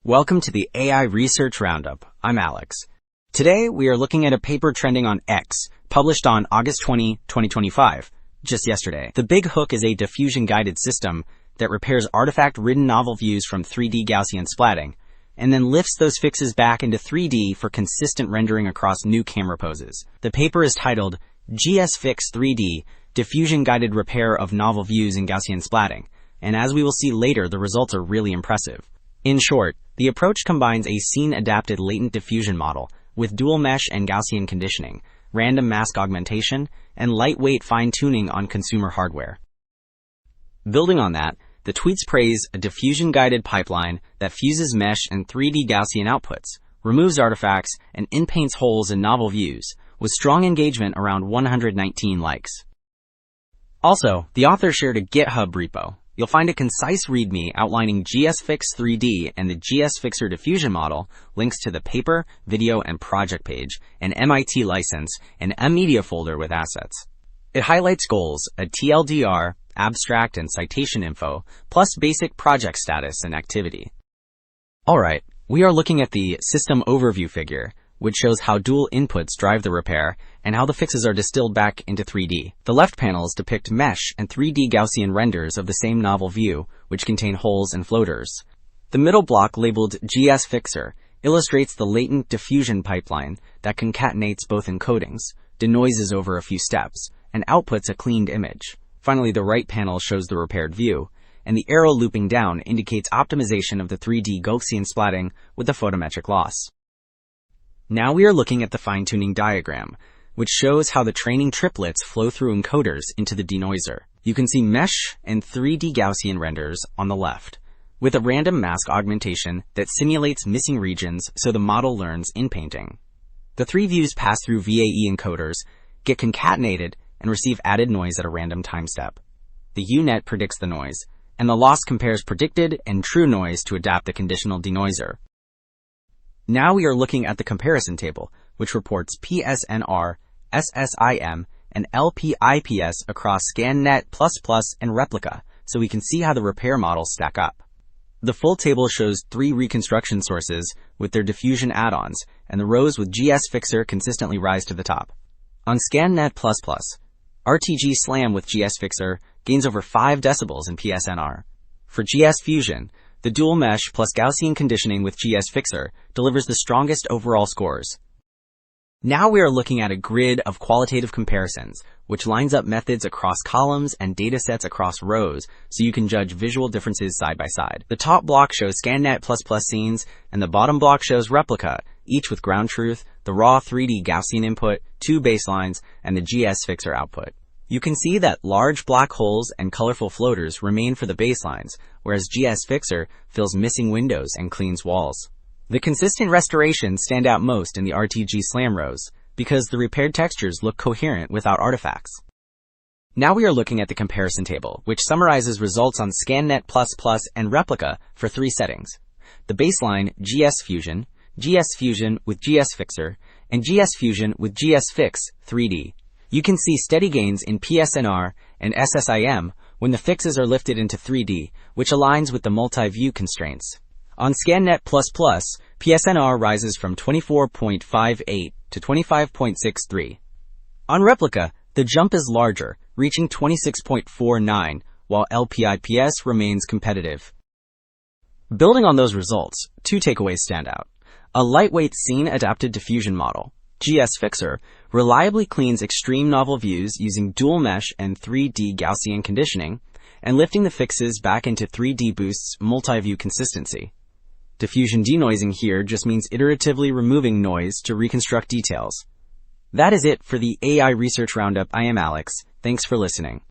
Welcome to the AI Research Roundup. I'm Alex. Today, we are looking at a paper trending on X, published on August 20, 2025, just yesterday. The big hook is a diffusion-guided system that repairs artifact-ridden novel views from 3D Gaussian Splatting, and then lifts those fixes back into 3D for consistent rendering across new camera poses. The paper is titled GSFix3D, Diffusion-Guided Repair of Novel Views in Gaussian Splatting, and as we will see later, the results are really impressive. In short, the approach combines a scene-adapted latent diffusion model with dual mesh and Gaussian conditioning, random mask augmentation, and lightweight fine-tuning on consumer hardware. Building on that, the tweets praise a diffusion-guided pipeline that fuses mesh and 3D Gaussian outputs, removes artifacts, and inpaints holes in novel views, with strong engagement around 119 likes. Also, the author shared a GitHub repo. You'll find a concise README outlining GSFix3D and the GSFixer diffusion model, links to the paper, video, and project page, an MIT license, and a media folder with assets. It highlights goals, a TLDR, abstract and citation info, plus basic project status and activity. Alright, we are looking at the system overview figure, which shows how dual inputs drive the repair and how the fixes are distilled back into 3D. The left panels depict mesh and 3D Gaussian renders of the same novel view, which contain holes and floaters. The middle block, labeled GSFixer, illustrates the latent diffusion pipeline that concatenates both encodings, denoises over a few steps, and outputs a cleaned image. Finally, the right panel shows the repaired view, and the arrow looping down indicates optimization of the 3D Gaussian splatting with the photometric loss. Now we are looking at the fine-tuning diagram, which shows how the training triplets flow through encoders into the denoiser. You can see mesh and 3D Gaussian renders on the left, with a random mask augmentation that simulates missing regions so the model learns inpainting. The three views pass through VAE encoders, get concatenated, and receive added noise at a random time step. The UNet predicts the noise, and the loss compares predicted and true noise to adapt the conditional denoiser. Now we are looking at the comparison table, which reports PSNR, SSIM, and LPIPS across ScanNet++ and Replica, so we can see how the repair models stack up. The full table shows 3 reconstruction sources with their diffusion add-ons, and the rows with GSFixer consistently rise to the top. On ScanNet++, RTG Slam with GSFixer gains over 5 decibels in PSNR. For GS Fusion, the dual mesh plus Gaussian conditioning with GSFixer delivers the strongest overall scores. Now we are looking at a grid of qualitative comparisons, which lines up methods across columns and datasets across rows, so you can judge visual differences side by side. The top block shows ScanNet++ scenes, and the bottom block shows Replica, each with ground truth, the raw 3D Gaussian input, 2 baselines, and the GSFixer output. You can see that large black holes and colorful floaters remain for the baselines, whereas GSFixer fills missing windows and cleans walls. The consistent restorations stand out most in the RTG Slam rows, because the repaired textures look coherent without artifacts. Now we are looking at the comparison table, which summarizes results on ScanNet++ and Replica for 3 settings: the baseline GS Fusion with GSFixer, and GS Fusion with GSFix3D. You can see steady gains in PSNR and SSIM when the fixes are lifted into 3D, which aligns with the multi-view constraints. On ScanNet++, PSNR rises from 24.58 to 25.63. On Replica, the jump is larger, reaching 26.49, while LPIPS remains competitive. Building on those results, 2 takeaways stand out. A lightweight scene-adapted diffusion model, GSFixer, reliably cleans extreme novel views using dual mesh and 3D Gaussian conditioning, and lifting the fixes back into 3D boosts multi-view consistency. Diffusion denoising here just means iteratively removing noise to reconstruct details. That is it for the AI Research Roundup. I am Alex. Thanks for listening.